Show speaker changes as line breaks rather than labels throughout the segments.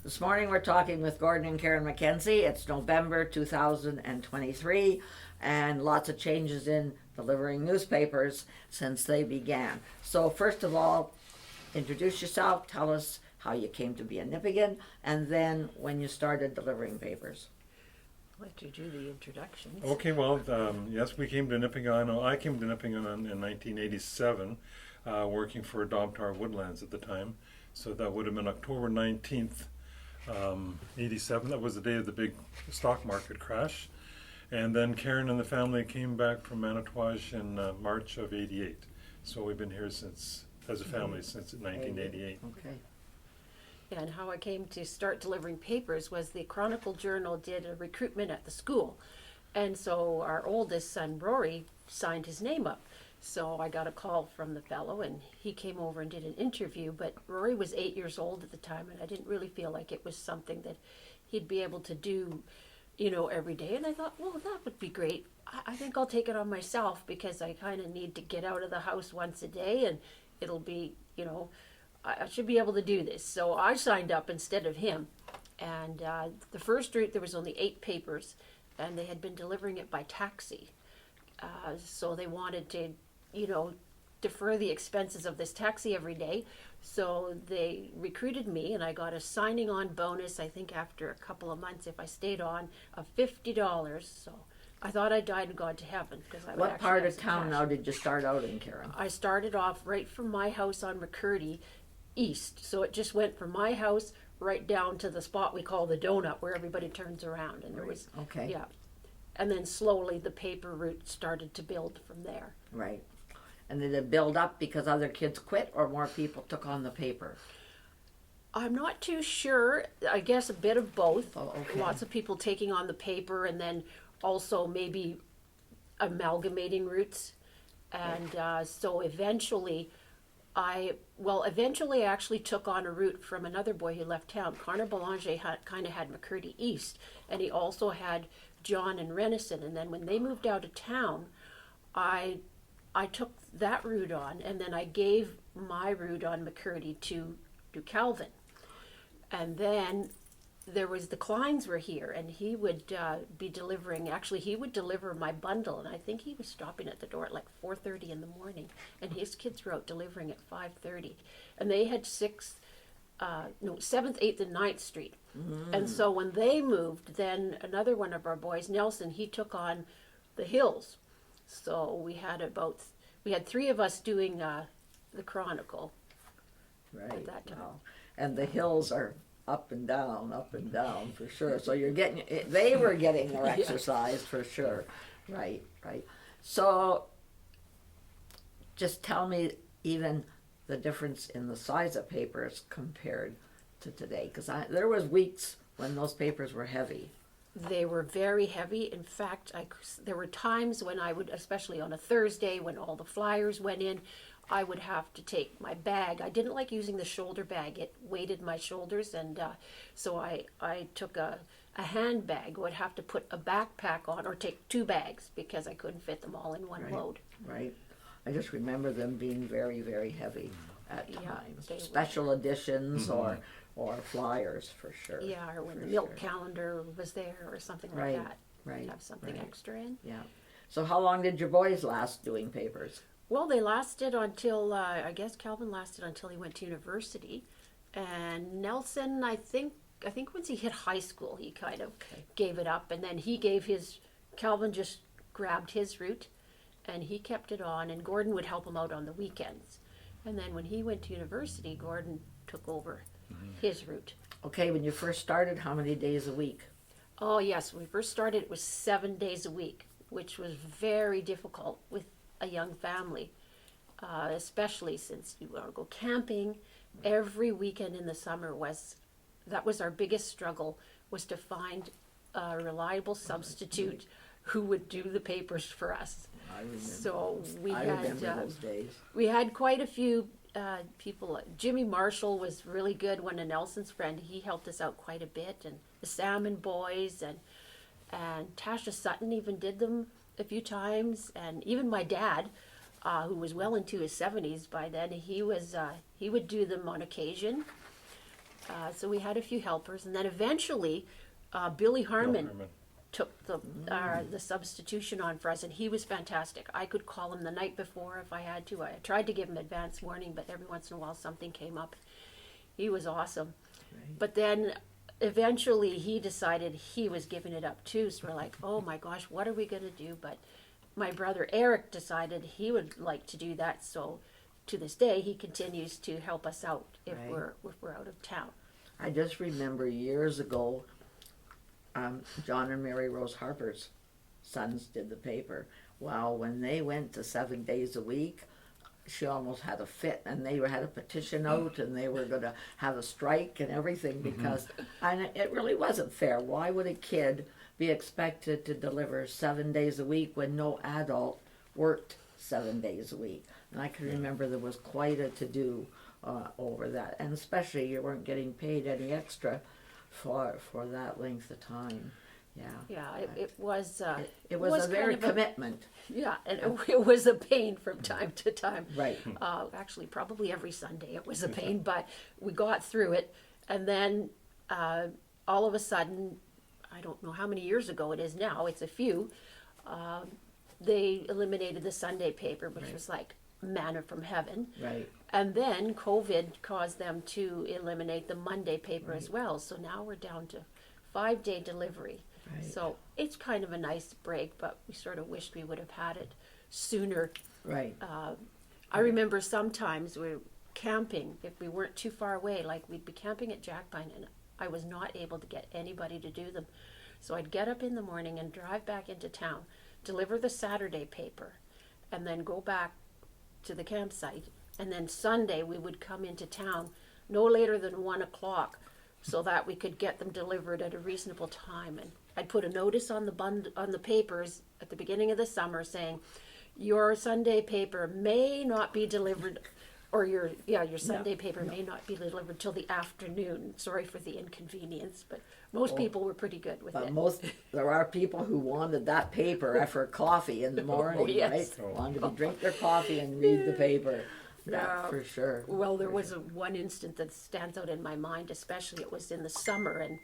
This morning we're talking with Gordon and Karen McKenzie. It's November 2023, and lots of changes in delivering newspapers since they began. So first of all, introduce yourself, tell us how you came to be a Nipigon, and then when you started delivering papers.
I'll let you do the introductions.
Okay, well, yes, we came to Nipigon. I came to Nipigon in 1987, working for Domtar Woodlands at the time. So that would have been October 19th, 87. That was the day of the big stock market crash. And then Karen and the family came back from Manitouwadge in March of 88. So we've been here since, as a family, since 1988.
Okay.
And how I came to start delivering papers was the Chronicle Journal did a recruitment at the school. And so our oldest son, Rory, signed his name up. So I got a call from the fellow and he came over and did an interview. But Rory was 8 years old at the time and I didn't really feel like it was something that he'd be able to do, every day. And I thought, well, that would be great. I think I'll take it on myself because I kind of need to get out of the house once a day and it'll be, I should be able to do this. So I signed up instead of him. And the first route, there was only 8 papers, and they had been delivering it by taxi. So they wanted to, defer the expenses of this taxi every day. So they recruited me, and I got a signing on bonus, I think after a couple of months, if I stayed on, of $50. So I thought I died and gone to heaven. Because I would
What
actually
part
have
of
some
town
cash.
now did you start out in, Karen?
I started off right from my house on McCurdy east. So it just went from my house right down to the spot we call the donut where everybody turns around. And there was,
Okay.
yeah. And then slowly the paper route started to build from there.
Right. And did it build up because other kids quit or more people took on the paper?
I'm not too sure. I guess a bit of both.
Oh, okay.
Lots of people taking on the paper and then also maybe amalgamating routes. And so eventually I actually took on a route from another boy who left town. Connor Belanger kind of had McCurdy East, and he also had John and Renison. And then when they moved out of town, I took that route on, and then I gave my route on McCurdy to Calvin. And then there was the Kleins were here, and he would be delivering. Actually, he would deliver my bundle, and I think he was stopping at the door at like 4:30 in the morning, and his kids were out delivering at 5:30, and they had 7th, 8th, and 9th Street. And so when they moved, then another one of our boys, Nelson, he took on the Hills. So we had 3 of us doing the Chronicle
Right.
at that time.
Wow. And the hills are up and down for sure. So they were getting their
Yeah.
exercise for sure. Right. So just tell me even the difference in the size of papers compared to today. Because there was weeks when those papers were heavy.
They were very heavy. In fact, there were times when I would, especially on a Thursday when all the flyers went in, I would have to take my bag. I didn't like using the shoulder bag. It weighted my shoulders, and so I took a handbag. Would have to put a backpack on or take 2 bags because I couldn't fit them all in one load.
Right. I just remember them being very, very heavy at
Yeah,
times.
they were.
Special editions or flyers for sure.
Yeah, or when
for
the milk
sure.
calendar was there or something like
Right,
that.
right,
Have something
right.
extra in.
Yeah. So how long did your boys last doing papers?
Well, they lasted until, I guess Calvin lasted until he went to university. And Nelson, I think once he hit high school, he kind of gave it up. And then Calvin just grabbed his route and he kept it on. And Gordon would help him out on the weekends. And then when he went to university, Gordon took over his route.
Okay, when you first started, how many days a week?
Oh, yes. When we first started, it was 7 days a week, which was very difficult with a young family, especially since you want to go camping. Every weekend in the summer that was our biggest struggle, was to find a reliable substitute who would do the papers for us.
I remember.
So
I remember those days.
we had quite a few people. Jimmy Marshall was really good, one of Nelson's friend. He helped us out quite a bit, and the Salmon Boys, and Tasha Sutton even did them a few times, and even my dad, who was well into his 70s by then, he would do them on occasion. So we had a few helpers, and then eventually, Billy Harmon took the substitution on for us, and he was fantastic. I could call him the night before if I had to. I tried to give him advance warning, but every once in a while something came up. He was awesome.
Right.
But then eventually he decided he was giving it up too. So we're like, oh my gosh, what are we going to do? But my brother Eric decided he would like to do that. So to this day, he continues to help us out if
Right.
we're out of town.
I just remember years ago, John and Mary Rose Harper's sons did the paper. Well, when they went to 7 days a week, she almost had a fit, and they had a petition out, and they were going to have a strike and everything because, and it really wasn't fair. Why would a kid be expected to deliver 7 days a week when no adult worked 7 days a week? And I can remember there was quite a to-do over that, and especially you weren't getting paid any extra for that length of time. Yeah.
Yeah, it was.
It was a very
kind of
commitment.
Yeah, and it was a pain from time to time.
Right.
Actually, probably every Sunday it was a pain, but we got through it. And then all of a sudden, I don't know how many years ago it is now, it's a few, they eliminated the Sunday paper, which was like manna from heaven.
Right.
And then COVID caused them to eliminate the Monday paper as well. So now we're down to 5-day delivery.
Right.
So it's kind of a nice break, but we sort of wished we would have had it sooner.
Right.
I remember sometimes we were camping, if we weren't too far away, like we'd be camping at Jackpine, and I was not able to get anybody to do them. So I'd get up in the morning and drive back into town, deliver the Saturday paper, and then go back to the campsite. And then Sunday we would come into town no later than 1 o'clock so that we could get them delivered at a reasonable time. And I'd put a notice on the papers at the beginning of the summer saying, your Sunday paper may not be delivered, or your Sunday paper may not be delivered till the afternoon. Sorry for the inconvenience, but most people were pretty good with
But
it.
there are people who wanted that paper after coffee in the morning,
yes.
right? Wanted to drink their coffee and read the paper. Yeah, for sure.
Well, there was one instant that stands out in my mind, especially it was in the summer, and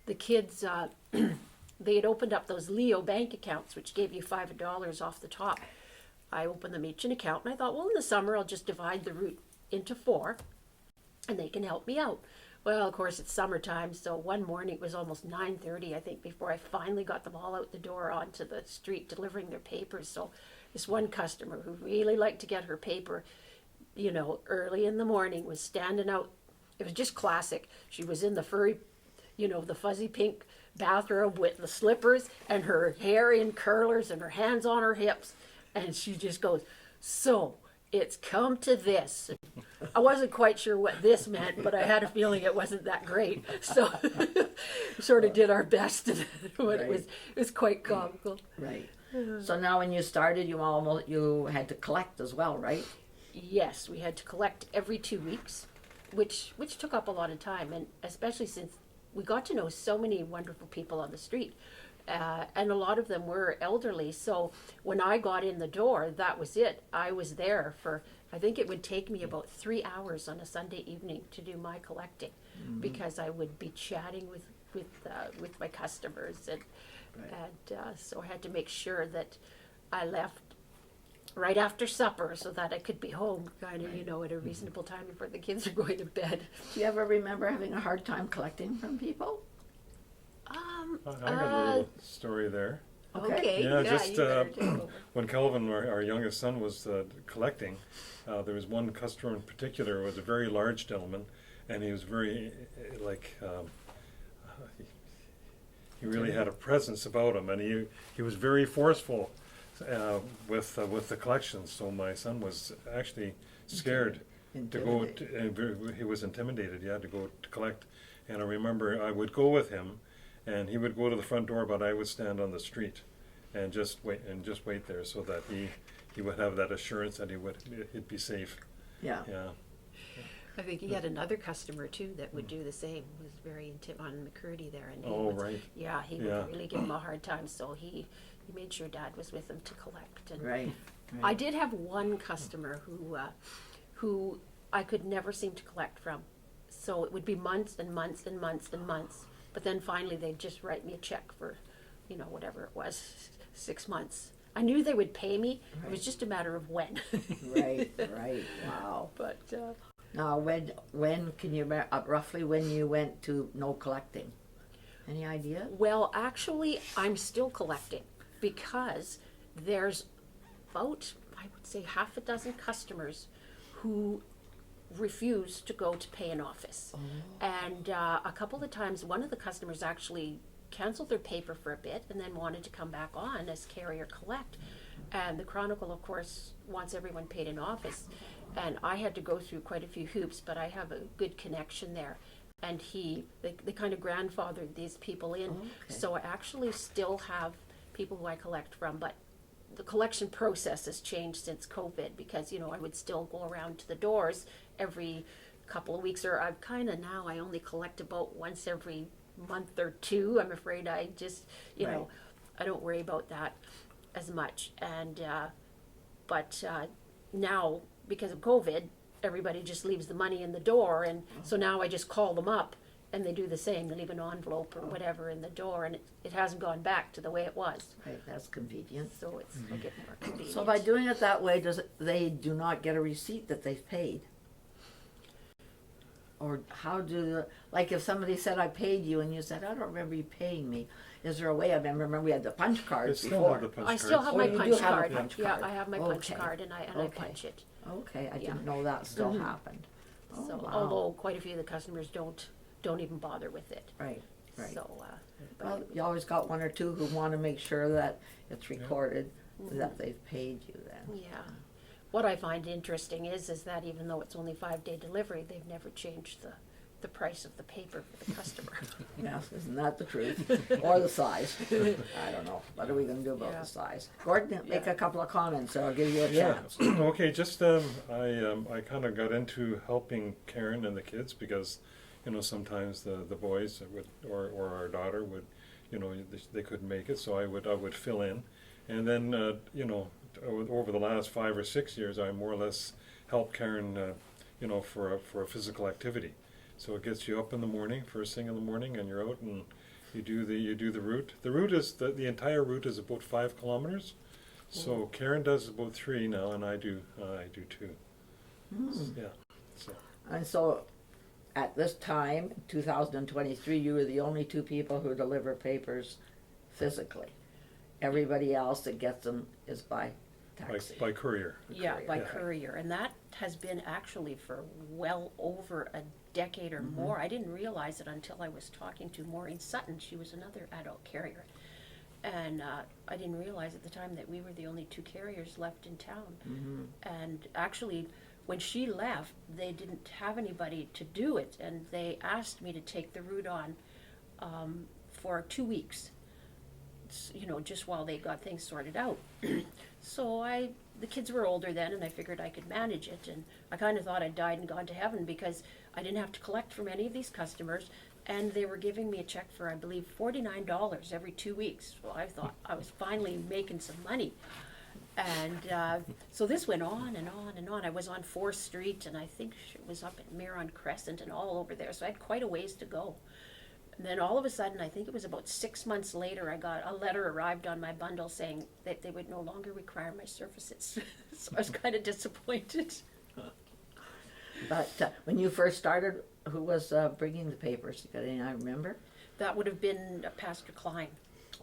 the kids, they had opened up those Leo bank accounts, which gave you $5 off the top. I opened them each an account, and I thought, well, in the summer, I'll just divide the route into 4, and they can help me out. Well, of course, it's summertime, so one morning, it was almost 9:30, I think, before I finally got them all out the door onto the street delivering their papers. So this one customer who really liked to get her paper, you know, early in the morning, was standing out. It was just classic. She was in the furry, you know, the fuzzy pink bathrobe with the slippers and her hair in curlers and her hands on her hips. And she just goes, so it's come to this. I wasn't quite sure what this meant, but I had a feeling it wasn't that great. So sort of did our best. But it was quite comical.
Right. So now when you started, you had to collect as well, right?
Yes, we had to collect every 2 weeks, which took up a lot of time, and especially since we got to know so many wonderful people on the street, and a lot of them were elderly. So when I got in the door, that was it. I was there for, I think it would take me about 3 hours on a Sunday evening to do my collecting, because I would be chatting with my customers, and so I had to make sure that I left right after supper so that I could be home kind of, you know, at a reasonable time before the kids are going to bed.
Do you ever remember having a hard time collecting from people?
I got a little story there.
Okay.
Yeah, just
you better take over.
when Kelvin, our youngest son, was collecting, there was one customer in particular who was a very large gentleman, and he was very, he really had a presence about him, and he was very forceful with the collections. So my son was actually scared to go. He was intimidated, to go to collect. And I remember I would go with him, and he would go to the front door, but I would stand on the street and just wait there, so that he would have that assurance that he'd be safe.
Yeah.
Yeah.
I think he had another customer too that would do the same. Was very on McCurdy there, and
Right.
Yeah, he would really give him a hard time. So he made sure Dad was with him to collect. And
Right.
I did have one customer who I could never seem to collect from. So it would be months and months and months and months. But then finally they'd just write me a check for, whatever it was, 6 months. I knew they would pay me. It was just a matter of when.
Right, right, wow.
But
Now, when can you, roughly when you went to no collecting? Any idea?
well, actually, I'm still collecting because there's about, I would say, half a dozen customers who refuse to go to pay an office. And a couple of times, one of the customers actually canceled their paper for a bit and then wanted to come back on as carrier collect. And the Chronicle, of course, wants everyone paid in office. And I had to go through quite a few hoops, but I have a good connection there. And they kind of grandfathered these people in.
Okay.
So I actually still have people who I collect from, but the collection process has changed since COVID because, I would still go around to the doors every couple of weeks, or I've kind of now, I only collect about once every month or two. I'm afraid I just,
Right.
I don't worry about that as much. And, but now, because of COVID, everybody just leaves the money in the door. And so now I just call them up and they do the same. They leave an envelope or whatever in the door, and it hasn't gone back to the way it was.
Right, that's convenient.
So it's a bit more convenient.
So by doing it that way, they do not get a receipt that they've paid? Or how like if somebody said, I paid you, and you said, I don't remember you paying me, is there a way? I remember we had the punch cards
They still
before.
have the punch
I still have
Oh,
my
you do
punch
have a
card.
punch
Yeah,
card.
I have my punch
Okay.
card and I
Okay.
punch it.
Okay, I
Yeah.
didn't know that still
Mhm.
happened. Oh,
So,
wow.
although quite a few of the customers don't even bother with it.
Right, right.
So,
Well, you always got one or two who want to make sure that it's recorded
Mm-hmm.
that they've paid you then.
yeah. What I find interesting is that even though it's only 5-day delivery, they've never changed the price of the paper for the customer.
Yes, isn't that the truth? Or the size. I don't know. What are we gonna do about
Yeah.
the size? Gordon, make
Yeah.
a couple of comments, so I'll give you a
Yeah,
chance.
okay, just, I kind of got into helping Karen and the kids because, sometimes the boys would, or our daughter would, they couldn't make it, so I would fill in. And then, over the last 5 or 6 years, I more or less helped Karen, for a physical activity. So it gets you up in the morning, first thing in the morning, and you're out and you do the route. The route is, the entire route is about 5 kilometers. So Karen does about 3 now, and I do 2. Yeah. So
And so, at this time, 2023, you were the only two people who deliver papers physically. Everybody else that gets them is by taxi.
by courier.
Yeah,
courier.
by
Yeah.
courier, and that has been actually for well over a decade or more. I didn't realize it until I was talking to Maureen Sutton. She was another adult carrier, and I didn't realize at the time that we were the only 2 carriers left in town. And actually, when she left, they didn't have anybody to do it, and they asked me to take the route on for 2 weeks. Just while they got things sorted out. So the kids were older then, and I figured I could manage it, and I kind of thought I'd died and gone to heaven because I didn't have to collect from any of these customers, and they were giving me a check for, I believe, $49 every 2 weeks. So I thought I was finally making some money. And so this went on and on and on. I was on 4th Street, and I think it was up at Miron Crescent and all over there, so I had quite a ways to go. And then all of a sudden, I think it was about 6 months later, I got a letter arrived on my bundle saying that they would no longer require my services. So I was kind of disappointed.
But when you first started, who was bringing the papers? You got any, I remember?
That would have been Pastor Klein.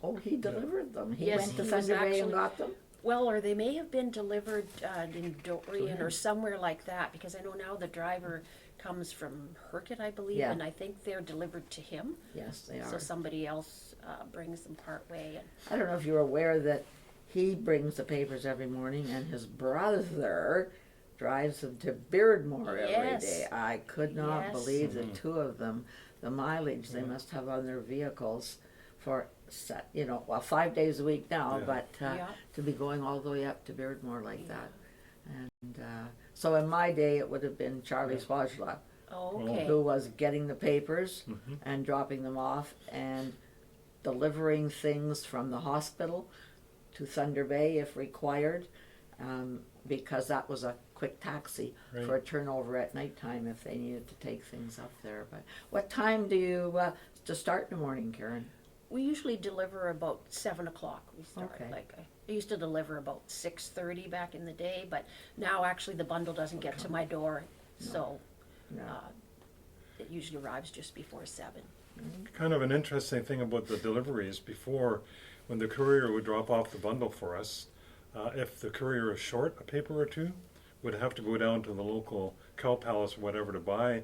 Oh, he delivered them. He
Yes,
went to
he was
Thunder Bay and
actually-
got them?
Well, or they may have been delivered in Dorian or somewhere like that, because I know now the driver comes from Hercot, I believe,
Yeah.
and I think they're delivered to him.
Yes, they
So
are.
somebody else brings them part way. And
I don't know if you're aware that he brings the papers every morning and his brother drives them to Beardmore every
Yes.
day. I could not
Yes.
believe the two of them, the mileage they must have on their vehicles for, 5 days a week now,
Yeah.
but
Yeah.
to be going all the way up to Beardmore like that. And so in my day, it would have been Charlie Swajla,
oh, okay.
who was getting the papers
Mhm.
and dropping them off and delivering things from the hospital to Thunder Bay if required. because that was a quick taxi
Right.
for a turnover at nighttime if they needed to take things up there. But what time do you to start in the morning, Karen?
We usually deliver about 7 o'clock. We start
Okay.
I used to deliver about 6:30 back in the day, but now actually the bundle doesn't get to my door, so
No.
it usually arrives just before 7.
Kind of an interesting thing about the deliveries before, when the courier would drop off the bundle for us, if the courier is short a paper or two, would have to go down to the local Cow Palace or whatever to buy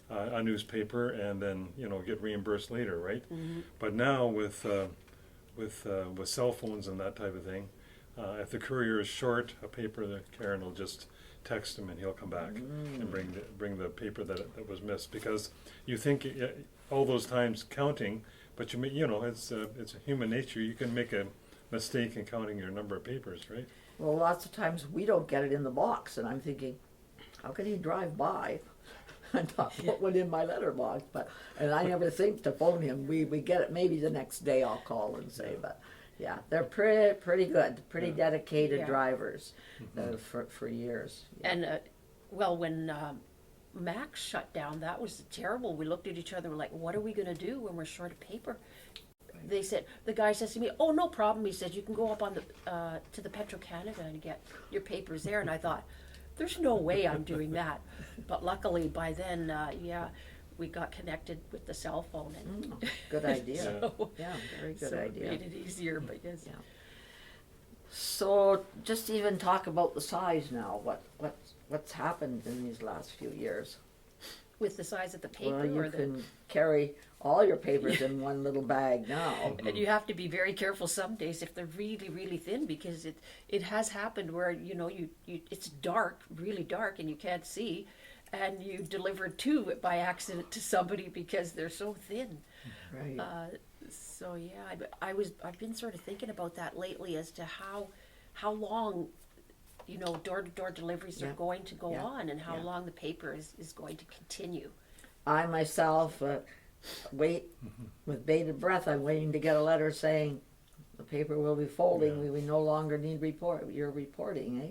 a newspaper and then, you know, get reimbursed later, right? But now with cell phones and that type of thing, if the courier is short a paper, the Karen will just text him and he'll come back and bring the paper that was missed, because you think all those times counting, but you know it's human nature. You can make a mistake in counting your number of papers, right?
Well, lots of times we don't get it in the box, and I'm thinking, how can he drive by and not put one in my letterbox? And I never think to phone him. We get it maybe the next day. I'll call and say, but yeah, they're pretty good, pretty dedicated
Yeah.
drivers for years. Yeah.
And well, when Max shut down, that was terrible. We looked at each other, we're like, what are we going to do when we're short of paper? They said, the guy says to me, oh, no problem. He says, you can go up on the to the Petro-Canada and get your papers there. And I thought, there's no way I'm doing that. But luckily by then, we got connected with the cell phone. And
Good idea.
so,
Yeah, very good
so
idea.
it made it easier, but yes.
Yeah. So just even talk about the size now. What's happened in these last few years?
With the size of the paper
Well, you
or the...
can carry all your papers in one little bag now.
And you have to be very careful some days if they're really, really thin, because it has happened where, you know, you it's dark, really dark, and you can't see, and you deliver two by accident to somebody because they're so thin.
Right.
So yeah, I've been sort of thinking about that lately as to how long, you know, door-to-door deliveries
Yeah.
are going to go
Yeah.
on, and how
Yeah.
long the paper is going to continue.
I myself wait with bated breath. I'm waiting to get a letter saying the paper will be folding.
Yeah.
We no longer need your reporting, eh?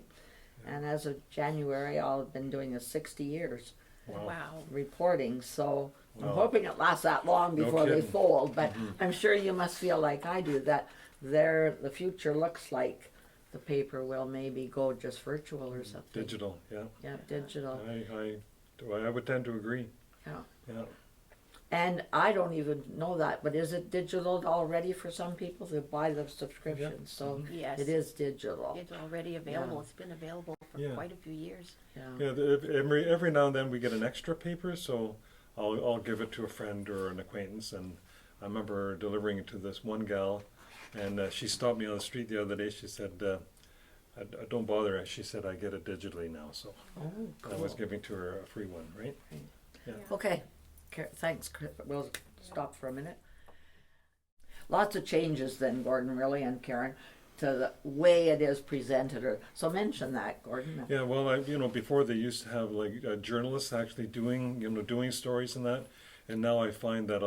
And as of January, I'll have been doing this 60 years
Wow.
reporting. So I'm
Wow.
hoping it lasts that long
No
before they
kidding.
fold. But I'm sure you must feel like I do, that the future looks like the paper will maybe go just virtual or something.
Digital, yeah.
Yeah, digital.
I would tend to agree.
Yeah.
Yeah.
And I don't even know that, but is it digital already for some people to buy the subscription?
Yeah.
So
Yes.
it is digital.
It's already available.
Yeah.
It's been available for
Yeah.
quite a few years.
Yeah.
Yeah, every now and then we get an extra paper, so I'll give it to a friend or an acquaintance. And I remember delivering it to this one gal, and she stopped me on the street the other day. She said, I don't bother. She said, I get it digitally now, so
Oh,
I was
cool.
giving to her a free one, right?
Okay, thanks, Chris. We'll stop for a minute. Lots of changes then, Gordon, really, and Karen, to the way it is presented. So mention that, Gordon.
Yeah, well, before they used to have like journalists actually doing stories and that, and now I find that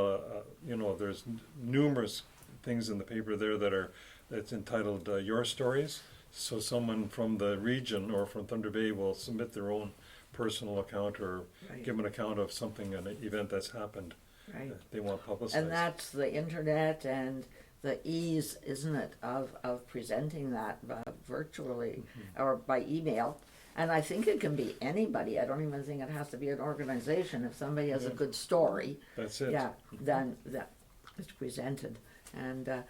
there's numerous things in the paper there that's entitled Your Stories. So someone from the region or from Thunder Bay will submit their own personal account or
Right.
give an account of something, an event that's happened.
Right.
They want publicized.
And that's the internet and the ease, isn't it, of presenting that virtually or by email. And I think it can be anybody. I don't even think it has to be an organization. If somebody has a good story,
That's it.
yeah, then that it's presented. And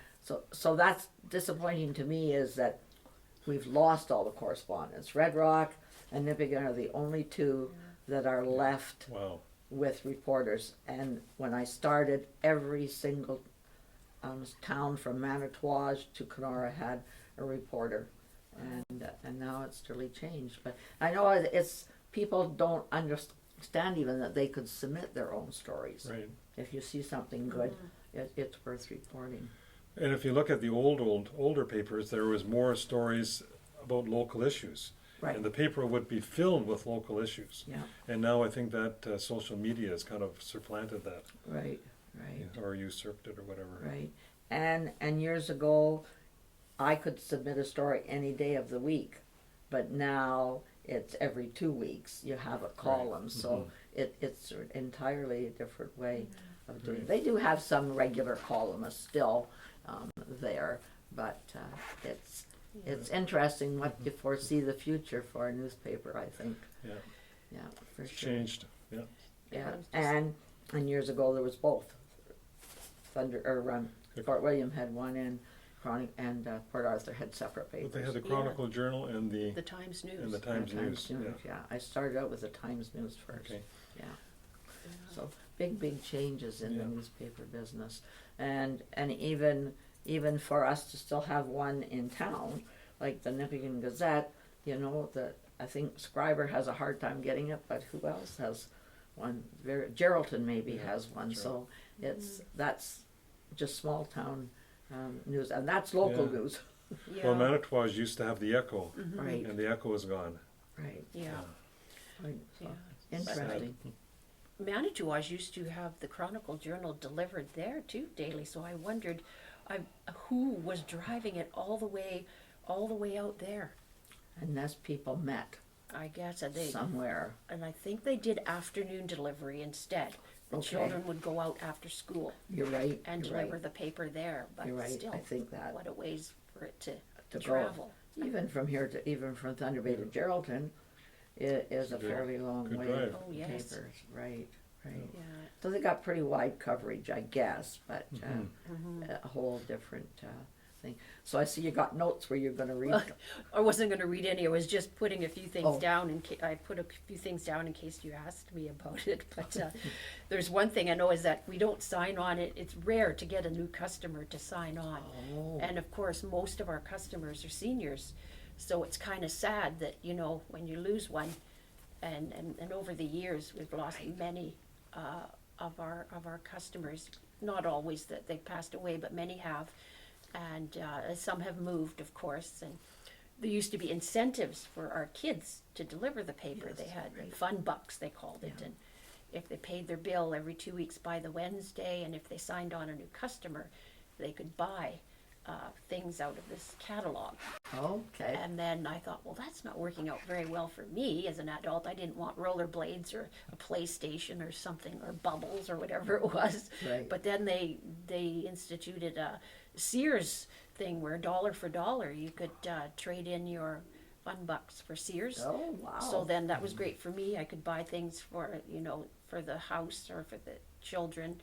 so that's disappointing to me, is that we've lost all the correspondence. Red Rock and Nipigon are the only two that are left
Wow.
with reporters. And when I started, every single town from Manitouwadge to Kenora had a reporter, and now it's really changed. But I know it's people don't understand even that they could submit their own stories.
Right.
If you see something good, it's worth reporting.
And if you look at the older papers, there was more stories about local issues.
Right.
And the paper would be filled with local issues.
Yeah.
And now I think that social media has kind of supplanted that,
Right.
or usurped it or whatever.
Right. And years ago, I could submit a story any day of the week. but now it's every 2 weeks you have a column, so it's an entirely different way of doing it. They do have some regular columnists still there, but it's interesting what you foresee the future for a newspaper, I think.
Yeah.
Yeah, for
It's
sure.
changed. Yeah.
Yeah, and years ago there was both. Fort William had one, and Port Arthur had separate papers.
But they had the Chronicle Journal and the
Times News.
and the Times News.
Yeah. I started out with the Times News first.
Okay.
Yeah. So big changes in the newspaper business, and even for us to still have one in town, like the Nipigon Gazette, I think Scriber has a hard time getting it, but who else has one? Geraldton maybe has one.
Sure.
So that's just small town news, and that's local news.
Yeah.
Well, Manitou's used to have the Echo,
Right.
and the Echo is gone.
Right.
Yeah.
Right. So,
Yeah.
interesting.
Manitou's used to have the Chronicle Journal delivered there too daily, so I wondered who was driving it all the way out there.
Unless people met
I guess
somewhere.
and I think they did afternoon delivery instead. The
Okay.
children would go out after school
You're right.
and
you're
deliver
right.
the paper there, but
You're right.
still,
I think that.
what a ways for it to
To go.
travel.
Even from here even from Thunder Bay to Geraldton, it is a
Good-
fairly long
good
way.
drive.
Oh, yes.
Papers, right.
Yeah.
So they got pretty wide coverage, I guess, but
Mm-hmm.
a whole different thing. So I see you got notes where you're going to read.
I wasn't going to read any. I was just putting a few things
Oh.
down. I put a few things down in case you asked me about it. But there's one thing I know is that we don't sign on it. It's rare to get a new customer to sign on.
Oh.
And of course, most of our customers are seniors. So it's kind of sad that, when you lose one, and over the years, we've lost many of our customers. Not always that they've passed away, but many have. And some have moved, of course, and there used to be incentives for our kids to deliver the paper.
Yes,
They had
right.
fun bucks, they called it, and if they paid their bill every 2 weeks by the Wednesday, and if they signed on a new customer, they could buy things out of this catalog.
Okay.
And then I thought, well, that's not working out very well for me as an adult. I didn't want rollerblades or a PlayStation or something, or bubbles or whatever it was.
Right.
But then they instituted a Sears thing where dollar for dollar you could trade in your fun bucks for Sears.
Oh, wow.
So then that was great for me. I could buy things for for the house or for the children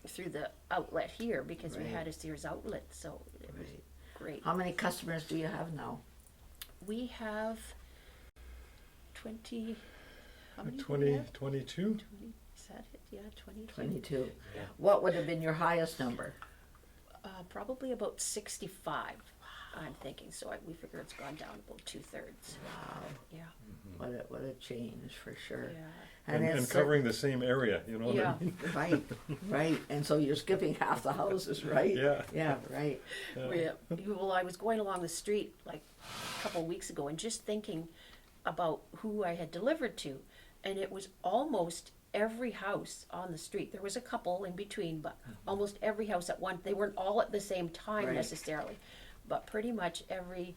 through the outlet here because we
Right.
had a Sears outlet. So it was
Right.
great.
How many customers do you have now?
We have 20. How many? do we have?
22?
20, is that it? Yeah, 22.
22. What would have been your highest number?
Probably about 65. I'm thinking. So we figure it's gone down about 2/3.
Wow.
Yeah.
What a change for sure.
Yeah.
And
it's
covering the same area, what
Yeah.
I mean?
right. And so you're skipping half the houses, right?
Yeah.
Yeah, right.
Yeah. Well, I was going along the street like a couple of weeks ago and just thinking about who I had delivered to, and it was almost every house on the street. There was a couple in between, but almost every house at once. They weren't all at the same time
Right.
necessarily, but pretty much every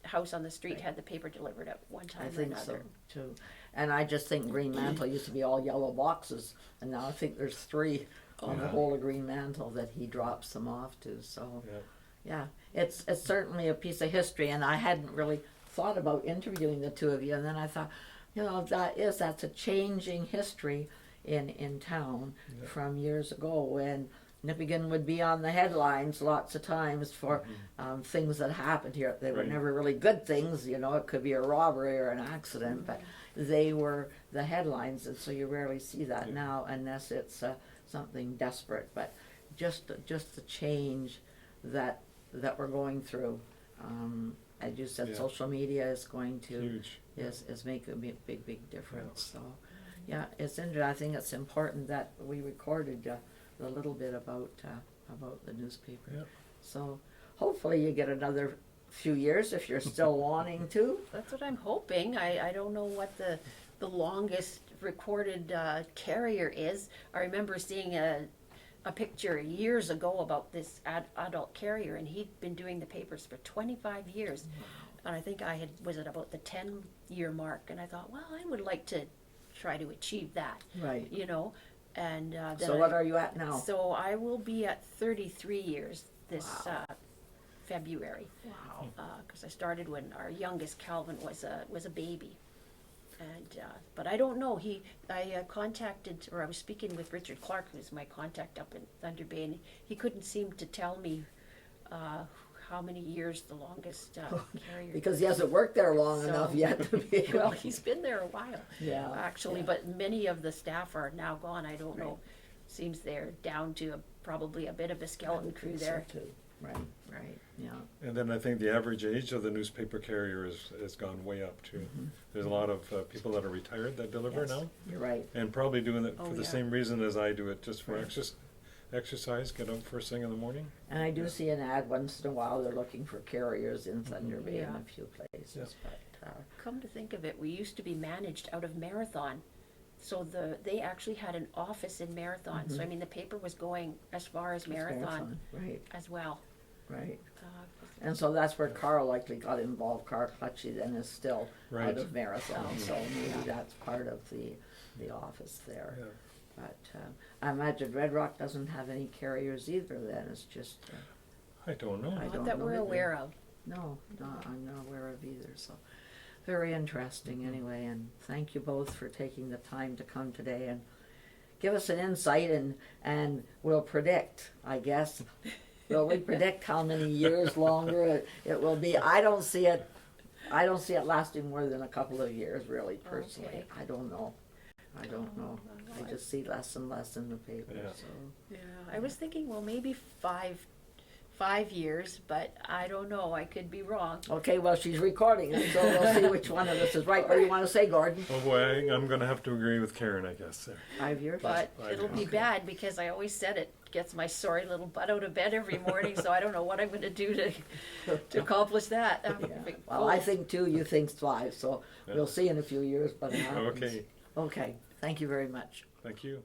house on the street had the paper delivered at one time
I
or
think
another.
so too. And I just think Green Mantle used to be all yellow boxes, and now I think there's 3 on the whole of Green Mantle that he drops them off to. So
Yeah.
it's certainly a piece of history, and I hadn't really thought about interviewing the two of you, and then I thought, that's a changing history in town from years ago when Nipigon would be on the headlines lots of times for things that happened here. They were
Right.
never really good things, it could be a robbery or an accident, but they were the headlines, and so you rarely see that now unless it's something desperate. But just the change that we're going through. As you said,
Yeah.
social media is going to
Huge.
is making a big difference. So, it's interesting. I think it's important that we recorded a little bit about the newspaper.
Yeah.
So, hopefully, you get another few years if you're still wanting to.
That's what I'm hoping. I don't know what the longest recorded carrier is. I remember seeing a picture years ago about this adult carrier, and he'd been doing the papers for 25 years. and I think was at about the 10-year mark, and I thought, well, I would like to try to achieve that,
Right.
you know, and then
So what are you at now?
So I will be at 33 years this February,
Wow.
because I started when our youngest Calvin was a baby. And but I don't know. I contacted, or I was speaking with Richard Clark, who's my contact up in Thunder Bay, and he couldn't seem to tell me how many years the longest carrier.
Because he hasn't worked there long
So-
enough yet to be.
Well, he's been there a while,
Yeah,
actually.
yeah.
But many of the staff are now gone. I don't
Right.
know. Seems they're down to probably a bit of a skeleton crew
So
there.
too. Right, right, yeah.
And then I think the average age of the newspaper carrier has gone way up too. There's a lot of people that are retired that deliver
Yes.
now,
You're right.
and probably doing it
Oh,
for the
yeah.
same reason as I do it, just for
Right.
exercise, get up first thing in the morning.
And I do see an ad once in a while, they're looking for carriers in Thunder Bay and
Yeah.
a few places, but,
Come to think of it, we used to be managed out of Marathon. So they actually had an office in Marathon. So I mean, the paper was going as far as Marathon
Right,
as well.
right.
Uh,
And so that's where Carl likely got involved. Carl Clutchy then is still
Right.
out of Marathon,
Oh,
so maybe
yeah.
that's part of the office there.
Yeah.
But I imagine Red Rock doesn't have any carriers either then, it's just,
I don't know.
I
Not
don't
that
know
we're
either.
aware of.
no, I'm not aware of either, so. Very interesting anyway, and thank you both for taking the time to come today and give us an insight and we'll predict, I guess. Will we predict how many years longer it will be? I don't see it lasting more than a couple of years, really, personally.
Okay.
I don't know. I just see less and less in the paper,
Yeah.
so.
Yeah, I was thinking, well, maybe five years, but I don't know. I could be wrong.
Okay, well, she's recording it, so we'll see which one of us is right. What do you want to say, Gordon?
Oh boy, I'm gonna have to agree with Karen, I guess, there.
5 years?
But
5
it'll be
years.
bad because I always said it gets my sorry little butt out of bed every morning, so I don't know what I'm going to do to accomplish that.
Yeah. Well, I think 2, you think 5, so
Yeah.
we'll see in a few years, but.
Okay,
Okay, thank you very much.
thank you.